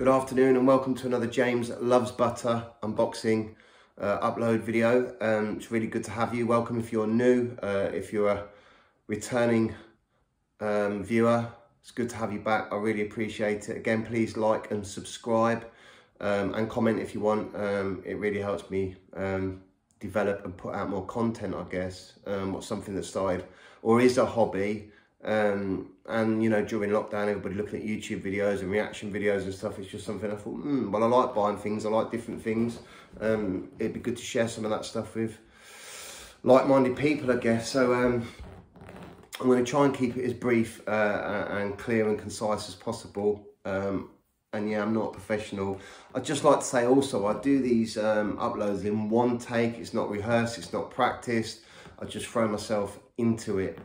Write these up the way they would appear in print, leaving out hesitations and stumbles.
Good afternoon and welcome to another James Loves Butter unboxing upload video. It's really good to have you. Welcome if you're new, if you're a returning viewer, it's good to have you back. I really appreciate it. Again, please like and subscribe and comment if you want. It really helps me develop and put out more content, I guess. What's something that started or is a hobby. And you know, during lockdown, everybody looking at YouTube videos and reaction videos and stuff, it's just something I thought, well, I like buying things, I like different things. It'd be good to share some of that stuff with like-minded people, I guess. So I'm going to try and keep it as brief and clear and concise as possible. And yeah, I'm not a professional. I'd just like to say also, I do these uploads in one take. It's not rehearsed, it's not practiced. I just throw myself into it.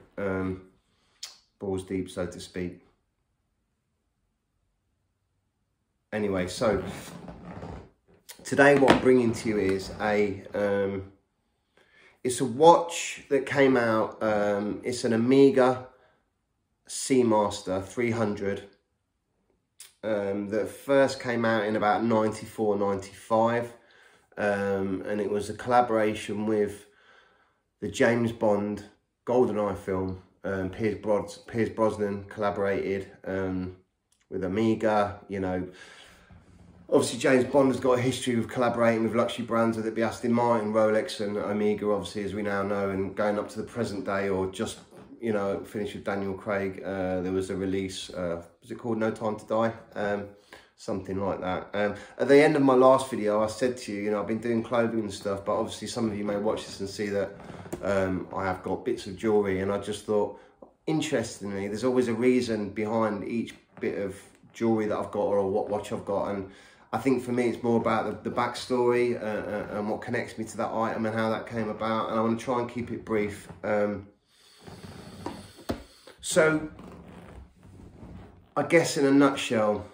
Balls deep, so to speak. Anyway, so today what I'm bringing to you is it's a watch that came out. It's an Omega Seamaster 300 that first came out in about 94, 95, and it was a collaboration with the James Bond Goldeneye film. Pierce Brosnan collaborated with Omega. You know, obviously James Bond has got a history of collaborating with luxury brands, whether it be Aston Martin, Rolex and Omega, obviously, as we now know, and going up to the present day, or just, you know, finished with Daniel Craig. There was a release, was it called No Time to Die? Something like that. At the end of my last video, I said to you, you know, I've been doing clothing and stuff, but obviously some of you may watch this and see that I have got bits of jewellery, and I just thought, interestingly, there's always a reason behind each bit of jewellery that I've got or what watch I've got, and I think for me it's more about the backstory and what connects me to that item and how that came about, and I want to try and keep it brief. So, I guess in a nutshell,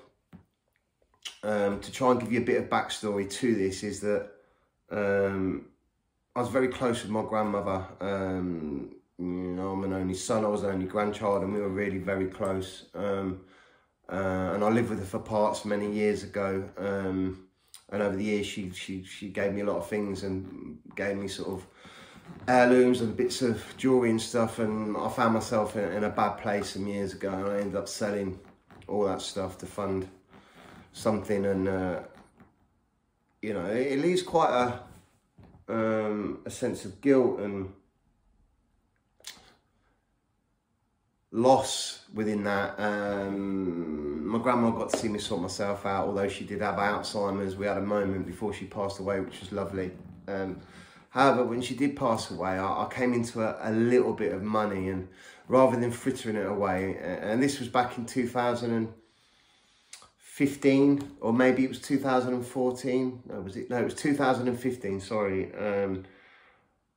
to try and give you a bit of backstory to this, is that I was very close with my grandmother. You know, I'm an only son, I was an only grandchild, and we were really very close. And I lived with her for parts many years ago. And over the years, she gave me a lot of things and gave me sort of heirlooms and bits of jewellery and stuff. And I found myself in a bad place some years ago, and I ended up selling all that stuff to fund something. And you know, it leaves quite a sense of guilt and loss within that. My grandma got to see me sort myself out, although she did have Alzheimer's. We had a moment before she passed away, which was lovely. However, when she did pass away, I came into a little bit of money, and rather than frittering it away, and this was back in 2015, or maybe it was 2014. No, was it? No, it was 2015, sorry.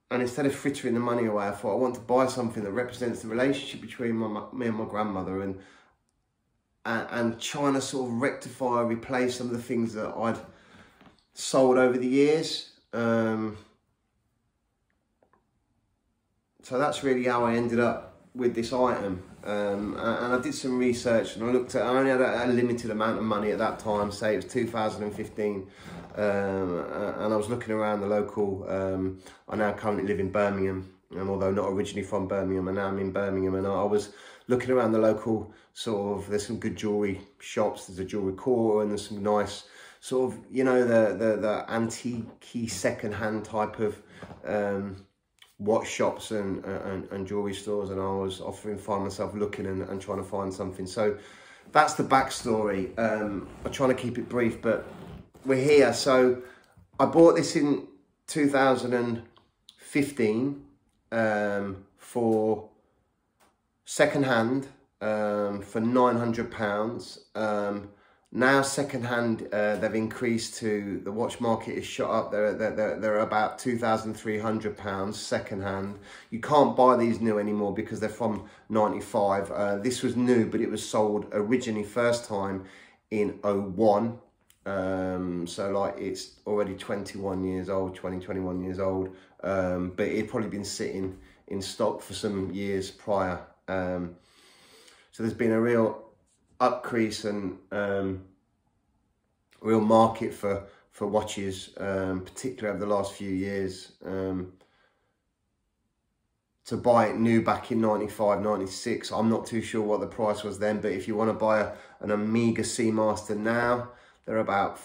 And instead of frittering the money away, I thought I want to buy something that represents the relationship between me and my grandmother, and trying to sort of rectify or replace some of the things that I'd sold over the years. So that's really how I ended up with this item. And I did some research, and I only had a limited amount of money at that time, say it was 2015. And I was looking around the local, I now currently live in Birmingham, and although not originally from Birmingham, and now I'm in Birmingham, and I was looking around the local sort of, there's some good jewellery shops, there's a jewellery quarter, and there's some nice sort of, you know, the antique second-hand type of watch shops and jewellery stores, and I was find myself looking and trying to find something. So that's the backstory. I'm trying to keep it brief, but we're here. So I bought this in 2015 for second-hand for £900. Now second-hand, they've increased to, the watch market is shot up. They're about £2,300 second-hand. You can't buy these new anymore because they're from 95. This was new, but it was sold originally first time in 01. So like it's already 21 years old, 21 years old, but it'd probably been sitting in stock for some years prior. So there's been a real upcrease and real market for watches, particularly over the last few years. To buy it new back in 95, 96, I'm not too sure what the price was then, but if you want to buy an Omega Seamaster now, they're about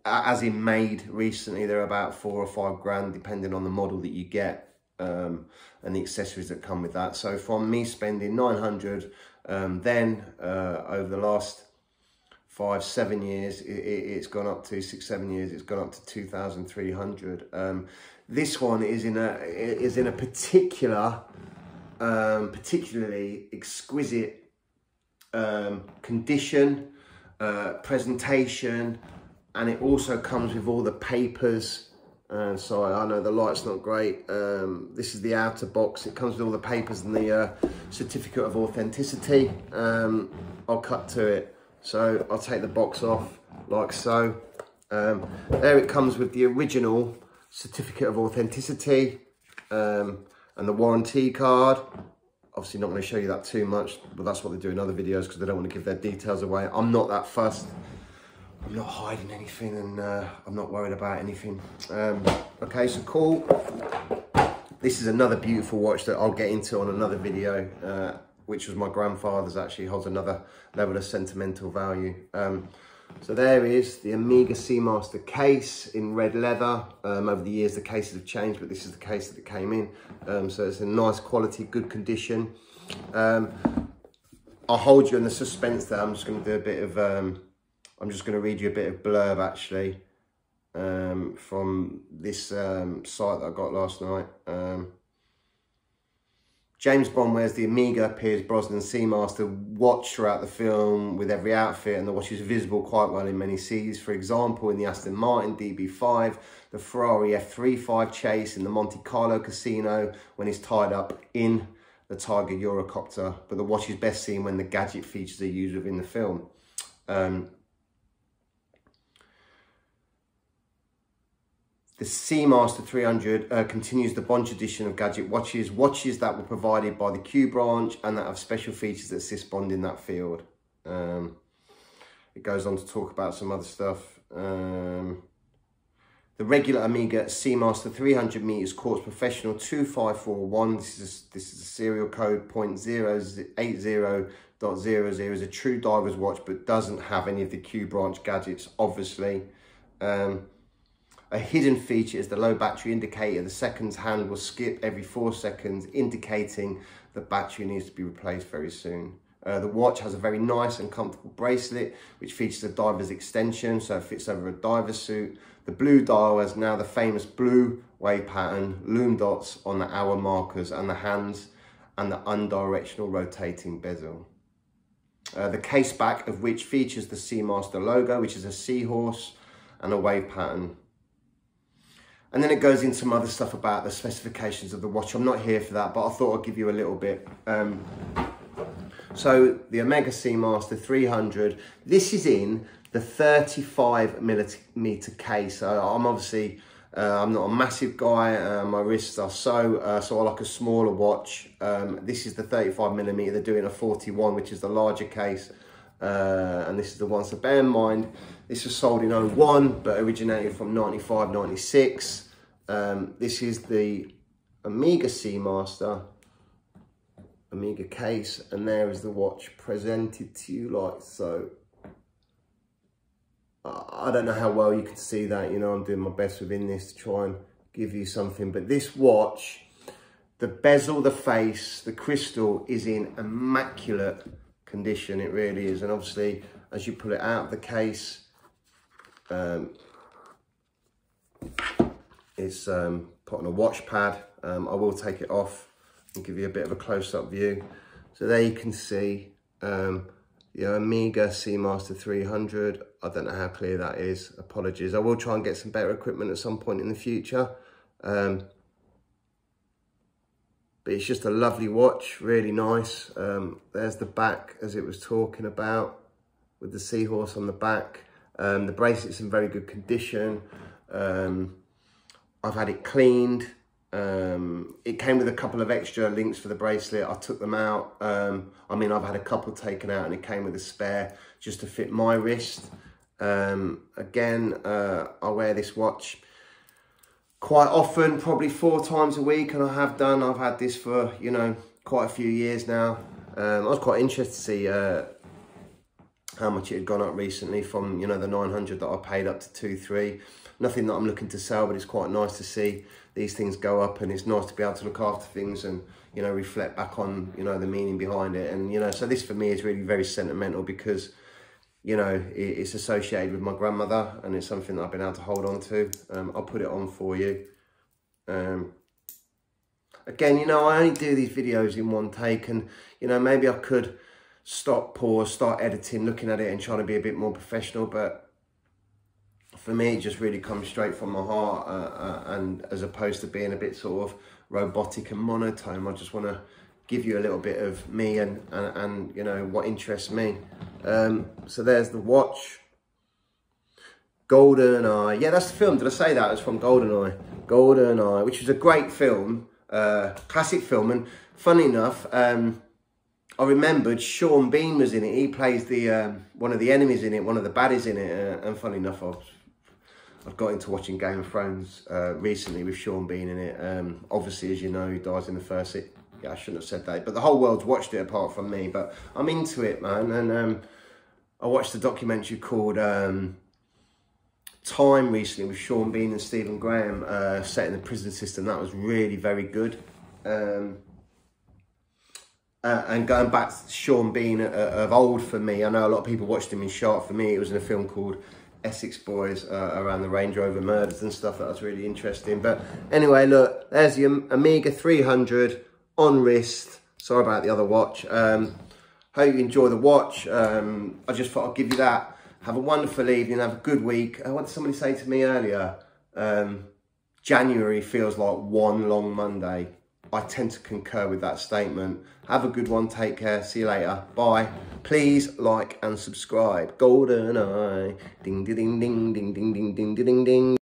as in made recently, they're about 4 or 5 grand, depending on the model that you get, and the accessories that come with that. So from me spending 900 then, over the last 5, 7 years, it's gone up to 6, 7 years, it's gone up to 2,300. This one is in a particularly exquisite condition, presentation, and it also comes with all the papers. Sorry, I know the light's not great. This is the outer box. It comes with all the papers and the certificate of authenticity. I'll cut to it. So I'll take the box off like so. There it comes with the original certificate of authenticity and the warranty card. Obviously not going to show you that too much, but that's what they do in other videos because they don't want to give their details away. I'm not that fussed. I'm not hiding anything, and I'm not worried about anything. Okay, so cool. This is another beautiful watch that I'll get into on another video, which was my grandfather's. Actually holds another level of sentimental value. So there is the Omega Seamaster case in red leather. Over the years the cases have changed, but this is the case that it came in. So it's a nice quality, good condition. I'll hold you in the suspense there. I'm just going to do a bit of, I'm just going to read you a bit of blurb actually, from this site that I got last night. James Bond wears the Omega Piers Brosnan Seamaster watch throughout the film with every outfit, and the watch is visible quite well in many scenes. For example, in the Aston Martin DB5, the Ferrari F35 chase, in the Monte Carlo casino when he's tied up in the Tiger Eurocopter. But the watch is best seen when the gadget features are used within the film. The Seamaster 300 continues the Bond tradition of gadget watches that were provided by the Q branch and that have special features that assist Bond in that field. It goes on to talk about some other stuff. The regular Omega Seamaster 300 meters Quartz Professional 2541. This is a serial code 0.080.00, is a true diver's watch, but doesn't have any of the Q branch gadgets, obviously. A hidden feature is the low battery indicator. The seconds hand will skip every 4 seconds, indicating the battery needs to be replaced very soon. The watch has a very nice and comfortable bracelet, which features a diver's extension, so it fits over a diver's suit. The blue dial has now the famous blue wave pattern, loom dots on the hour markers and the hands, and the undirectional rotating bezel. The case back of which features the Seamaster logo, which is a seahorse and a wave pattern. And then it goes into some other stuff about the specifications of the watch. I'm not here for that, but I thought I'd give you a little bit. So the Omega Seamaster 300, this is in the 35mm case. So I'm obviously, I'm not a massive guy. My wrists are so I like a smaller watch. This is the 35mm. They're doing a 41, which is the larger case. And this is the one, so bear in mind, this was sold in 01, but originated from 95, 96. This is the Omega Seamaster, Omega case, and there is the watch presented to you like so. I don't know how well you can see that, you know, I'm doing my best within this to try and give you something, but this watch, the bezel, the face, the crystal is in immaculate condition. It really is. And obviously as you pull it out of the case, it's put on a watch pad. I will take it off and give you a bit of a close-up view. So there you can see the Omega Seamaster 300. I don't know how clear that is, apologies. I will try and get some better equipment at some point in the future. But it's just a lovely watch, really nice. There's the back, as it was talking about, with the seahorse on the back. The bracelet's in very good condition. I've had it cleaned. It came with a couple of extra links for the bracelet. I took them out. I mean, I've had a couple taken out and it came with a spare just to fit my wrist. Again, I wear this watch quite often, probably 4 times a week, and I have done. I've had this for, you know, quite a few years now. I was quite interested to see how much it had gone up recently from, you know, the 900 that I paid up to 2-3. Nothing that I'm looking to sell, but it's quite nice to see these things go up, and it's nice to be able to look after things and, you know, reflect back on, you know, the meaning behind it. And, you know, so this for me is really very sentimental because, you know, it's associated with my grandmother, and it's something that I've been able to hold on to. I'll put it on for you. Again, you know, I only do these videos in one take, and, you know, maybe I could stop, pause, start editing, looking at it and trying to be a bit more professional, but for me, it just really comes straight from my heart, and as opposed to being a bit sort of robotic and monotone, I just want to give you a little bit of me and you know, what interests me. So there's the watch. Goldeneye. Yeah, that's the film. Did I say that? It's from Goldeneye. Goldeneye, which is a great film, classic film. And funny enough, I remembered Sean Bean was in it. He plays the one of the enemies in it, one of the baddies in it. And funny enough, I've got into watching Game of Thrones recently with Sean Bean in it. Obviously, as you know, he dies in the first. Yeah, I shouldn't have said that, but the whole world's watched it apart from me. But I'm into it, man. And I watched a documentary called Time recently with Sean Bean and Stephen Graham, set in the prison system. That was really very good. And going back to Sean Bean of old for me, I know a lot of people watched him in Sharp. For me, it was in a film called Essex Boys, around the Range Rover murders and stuff. That was really interesting. But anyway, look, there's the Omega 300 on wrist. Sorry about the other watch. Hope you enjoy the watch. I just thought I'd give you that. Have a wonderful evening. Have a good week. What did somebody say to me earlier? January feels like one long Monday. I tend to concur with that statement. Have a good one. Take care. See you later. Bye. Please like and subscribe. Goldeneye. Ding, ding, ding, ding, ding, ding, ding, ding, ding, ding.